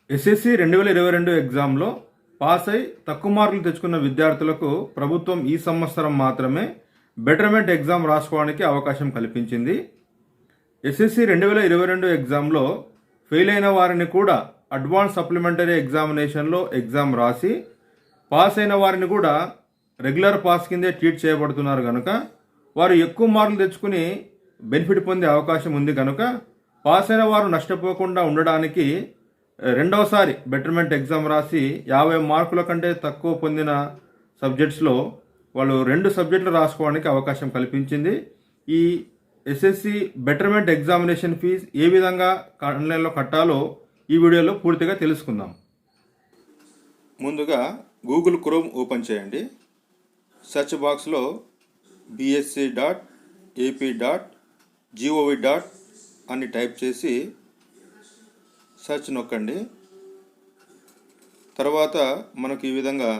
SSC 2022 ఎగ్జామ్లో pass అయి తక్కువ మార్కులు తెచ్చుకున్న విద్యార్థులకు ప్రభుత్వం ఈ సంవత్సరం మాత్రమే బెటర్మెంట్ ఎగ్జామ్ రాసుకోవడానికి అవకాశం కల్పించింది. ఎస్ఎస్సి 2022 ఎగ్జామ్లో ఫెయిల్ అయిన వారిని కూడా అడ్వాన్స్ సప్లిమెంటరీ ఎగ్జామినేషన్లో ఎగ్జామ్ రాసి పాస్ అయిన వారిని కూడా రెగ్యులర్ పాస్ కిందే ట్రీట్ చేయబడుతున్నారు కనుక వారు ఎక్కువ మార్కులు తెచ్చుకుని బెనిఫిట్ పొందే అవకాశం ఉంది కనుక పాస్ అయిన వారు నష్టపోకుండా ఉండడానికి రెండవసారి బెటర్మెంట్ ఎగ్జామ్ రాసి 50 మార్కుల కంటే తక్కువ పొందిన సబ్జెక్ట్స్లో వాళ్ళు 2 సబ్జెక్టులు రాసుకోవడానికి అవకాశం కల్పించింది. ఈ ఎస్ఎస్సి బెటర్మెంట్ ఎగ్జామినేషన్ ఫీజు ఏ విధంగా ఆన్లైన్లో కట్టాలో ఈ వీడియోలో పూర్తిగా తెలుసుకుందాం. ముందుగా గూగుల్ క్రోమ్ ఓపెన్ చేయండి. సెర్చ్ బాక్స్లో bsc.ap.gov. అని టైప్ చేసి సెర్చ్ నొక్కండి. తర్వాత మనకు ఈ విధంగా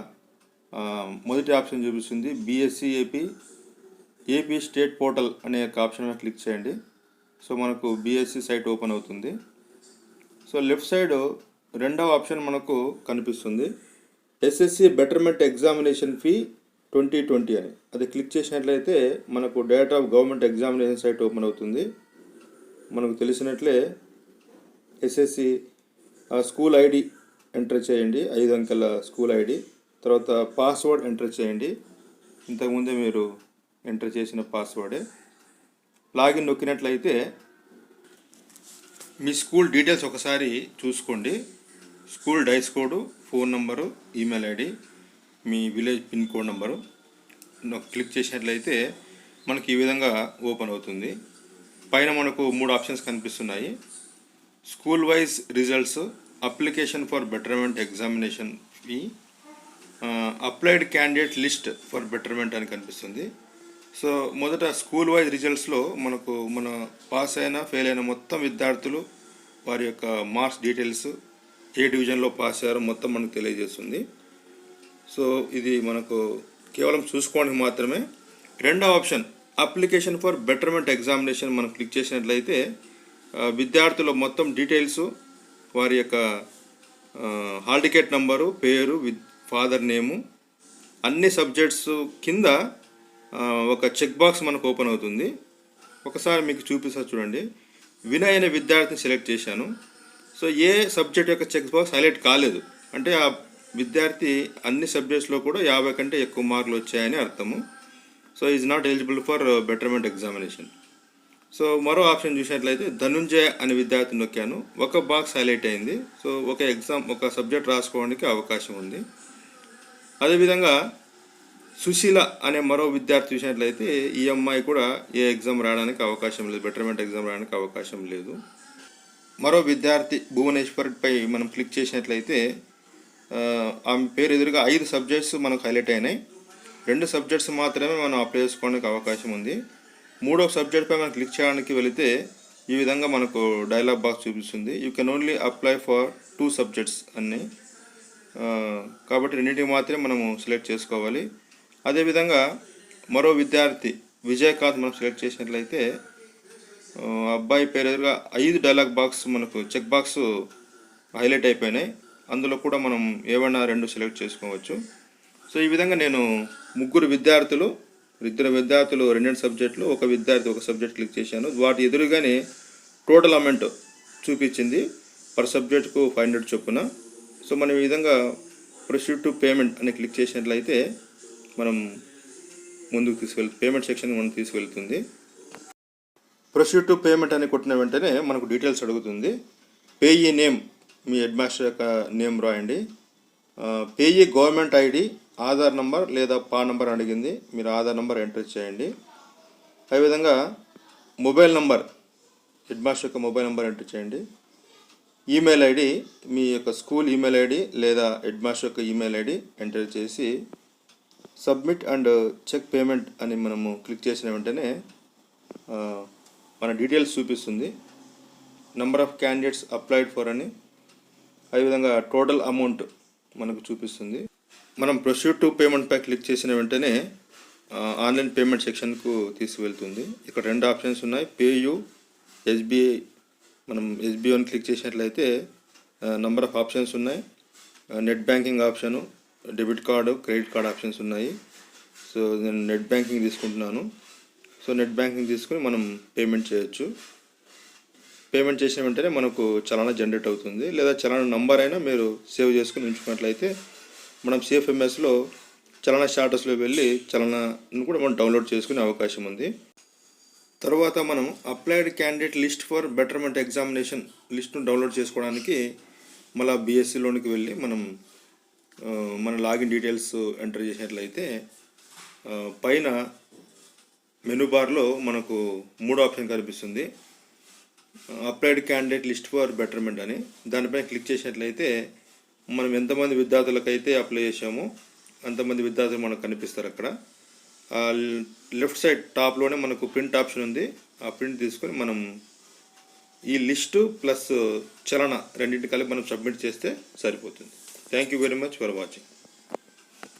మొదటి ఆప్షన్ చూపిస్తుంది బీఎస్సీ ఏపీ స్టేట్ పోర్టల్ అనే ఆప్షన్ మీద క్లిక్ చేయండి. సో మనకు బీఎస్సీ సైట్ ఓపెన్ అవుతుంది. సో లెఫ్ట్ సైడ్ రెండవ ఆప్షన్ మనకు కనిపిస్తుంది ఎస్ఎస్సి బెటర్మెంట్ ఎగ్జామినేషన్ ఫీ 2020 అని. అది క్లిక్ చేసినట్లయితే మనకు direct of government examination site open అవుతుంది. మనకు తెలిసినట్లే ఎస్ఎస్సి స్కూల్ ఐడి ఎంటర్ చేయండి, 5 అంకెల స్కూల్ ఐడి. తర్వాత పాస్వర్డ్ ఎంటర్ చేయండి, ఇంతకుముందే మీరు ఎంటర్ చేసిన పాస్వర్డే. లాగిన్ నొక్కినట్లయితే మీ స్కూల్ డీటెయిల్స్ ఒకసారి చూసుకోండి. School DISE code, phone number, email ID, మీ village pin code number click చేసినట్లయితే మనకి ఈ విధంగా ఓపెన్ అవుతుంది. పైన మనకు 3 ఆప్షన్స్ కనిపిస్తున్నాయి. School wise results, application for betterment examination fee, applied candidate list for betterment అని కనిపిస్తుంది. సో మొదట స్కూల్ వైజ్ రిజల్ట్స్లో మనకు మన పాస్ అయిన ఫెయిల్ అయిన మొత్తం విద్యార్థులు వారి యొక్క మార్క్స్ డీటెయిల్స్, ఏ డివిజన్లో పాస్ అయ్యారో మొత్తం మనకు తెలియజేస్తుంది. సో ఇది మనకు కేవలం చూసుకోవడానికి మాత్రమే. రెండవ option application for betterment examination మనం క్లిక్ చేసినట్లయితే విద్యార్థుల మొత్తం డీటెయిల్స్, వారి యొక్క హాల్ టికెట్ నంబరు, పేరు, ఫాదర్ నేము, అన్ని సబ్జెక్ట్స్ కింద ఒక చెక్ బాక్స్ మనకు ఓపెన్ అవుతుంది. ఒకసారి మీకు చూపిస్తా చూడండి. వినయ్ అనే విద్యార్థిని సెలెక్ట్ చేశాను. సో ఏ సబ్జెక్ట్ యొక్క చెక్ బాక్స్ హైలైట్ కాలేదు అంటే ఆ విద్యార్థి అన్ని సబ్జెక్ట్స్లో కూడా 50 కంటే ఎక్కువ మార్కులు వచ్చాయని అర్థము. So is not eligible for betterment examination. So మరో ఆప్షన్ చూసినట్లయితే ధనుంజయ అనే విద్యార్థిని నొక్కాను, ఒక బాక్స్ హైలైట్ అయింది. సో ఒక సబ్జెక్ట్ రాసుకోవడానికి అవకాశం ఉంది. అదేవిధంగా సుశీల అనే మరో విద్యార్థి చూసినట్లయితే ఈ అమ్మాయి కూడా ఏ ఎగ్జామ్ రాయడానికి అవకాశం లేదు, బెటర్మెంట్ ఎగ్జామ్ రాయడానికి అవకాశం లేదు. మరో విద్యార్థి భువనేశ్వర్పై మనం క్లిక్ చేసినట్లయితే ఆమె పేరు ఎదురుగా 5 సబ్జెక్ట్స్ మనకు హైలైట్ అయినాయి. 2 సబ్జెక్ట్స్ మాత్రమే మనం అప్లై చేసుకోవడానికి అవకాశం ఉంది. 3వ సబ్జెక్ట్పై మనం క్లిక్ చేయడానికి వెళితే ఈ విధంగా మనకు డైలాగ్ బాక్స్ చూపిస్తుంది. You can only apply for 2 subjects అని. కాబట్టి రెండింటికి మాత్రమే మనము సెలెక్ట్ చేసుకోవాలి. అదేవిధంగా మరో విద్యార్థి విజయకాంత్ మనం సెలెక్ట్ చేసినట్లయితే అబ్బాయి పేరు ఎదురుగా 5 డైలాగ్ బాక్స్ మనకు చెక్ బాక్స్ హైలైట్ అయిపోయినాయి. అందులో కూడా మనం ఏవైనా 2 సెలెక్ట్ చేసుకోవచ్చు. సో ఈ విధంగా నేను 2 విద్యార్థులు 2 సబ్జెక్టులు, ఒక విద్యార్థి ఒక సబ్జెక్ట్ క్లిక్ చేశాను. వాటి ఎదురుగానే టోటల్ అమౌంట్ చూపించింది పర్ సబ్జెక్టుకు 500 చొప్పున. సో మనం ఈ విధంగా ప్రొసీడ్ టు పేమెంట్ అని క్లిక్ చేసినట్లయితే మనం ముందుకు పేమెంట్ సెక్షన్ మనం తీసుకెళ్తుంది. ప్రొసీడ్ టు పేమెంట్ అని కొట్టిన వెంటనే మనకు డీటెయిల్స్ అడుగుతుంది. పేయీ నేమ్, మీ హెడ్ మాస్టర్ యొక్క నేమ్ రాయండి. Payee government ID, Aadhaar number లేదా పాన్ నంబర్ అడిగింది, మీరు ఆధార్ నంబర్ ఎంటర్ చేయండి. అదేవిధంగా మొబైల్ నంబర్, హెడ్ మాస్టర్ యొక్క మొబైల్ నంబర్ ఎంటర్ చేయండి. ఈమెయిల్ ఐడి, మీ యొక్క స్కూల్ ఈమెయిల్ ఐడి లేదా హెడ్ మాస్టర్ యొక్క ఈమెయిల్ ఐడి ఎంటర్ చేసి సబ్మిట్ అండ్ చెక్ పేమెంట్ అని మనము క్లిక్ చేసిన వెంటనే మన డీటెయిల్స్ చూపిస్తుంది. Number of candidates applied for అని, అదేవిధంగా టోటల్ అమౌంట్ మనకు చూపిస్తుంది. మనం ప్రొసీడ్ టు పేమెంట్పై క్లిక్ చేసిన వెంటనే ఆన్లైన్ పేమెంట్ సెక్షన్కు తీసుకువెళ్తుంది. ఇక్కడ 2 ఆప్షన్స్ ఉన్నాయి, పేయూ, ఎస్బీఐ. మనం ఎస్బీఐని క్లిక్ చేసినట్లయితే నంబర్ ఆఫ్ ఆప్షన్స్ ఉన్నాయి. Net banking option, debit card, credit card options ఉన్నాయి. సో నేను నెట్ బ్యాంకింగ్ తీసుకుంటున్నాను. సో నెట్ బ్యాంకింగ్ తీసుకుని మనం పేమెంట్ చేయొచ్చు. పేమెంట్ చేసిన వెంటనే మనకు చలానా జనరేట్ అవుతుంది, లేదా చలానా నంబర్ అయినా మీరు సేవ్ చేసుకుని ఉంచుకున్నట్లయితే మనం CFMSలో చలానా స్టాటస్లో వెళ్ళి చలానాను కూడా మనం డౌన్లోడ్ చేసుకునే అవకాశం ఉంది. తర్వాత మనం applied candidate list for betterment examination లిస్ట్ను డౌన్లోడ్ చేసుకోవడానికి మళ్ళీ BScలోనికి వెళ్ళి మనం మన లాగిన్ డీటెయిల్స్ ఎంటర్ చేసినట్లయితే పైన మెనూ బార్లో మనకు 3 ఆప్షన్ కనిపిస్తుంది. Applied candidate list for betterment అని దానిపైన క్లిక్ చేసినట్లయితే మనం ఎంతమంది విద్యార్థులకైతే అప్లై చేసామో అంతమంది విద్యార్థులు మనకు కనిపిస్తారు. అక్కడ లెఫ్ట్ సైడ్ టాప్లోనే మనకు ప్రింట్ ఆప్షన్ ఉంది. ఆ ప్రింట్ తీసుకొని మనం ఈ లిస్టు ప్లస్ చలన రెండింటి కలిపి మనం సబ్మిట్ చేస్తే సరిపోతుంది. Thank you very much for watching.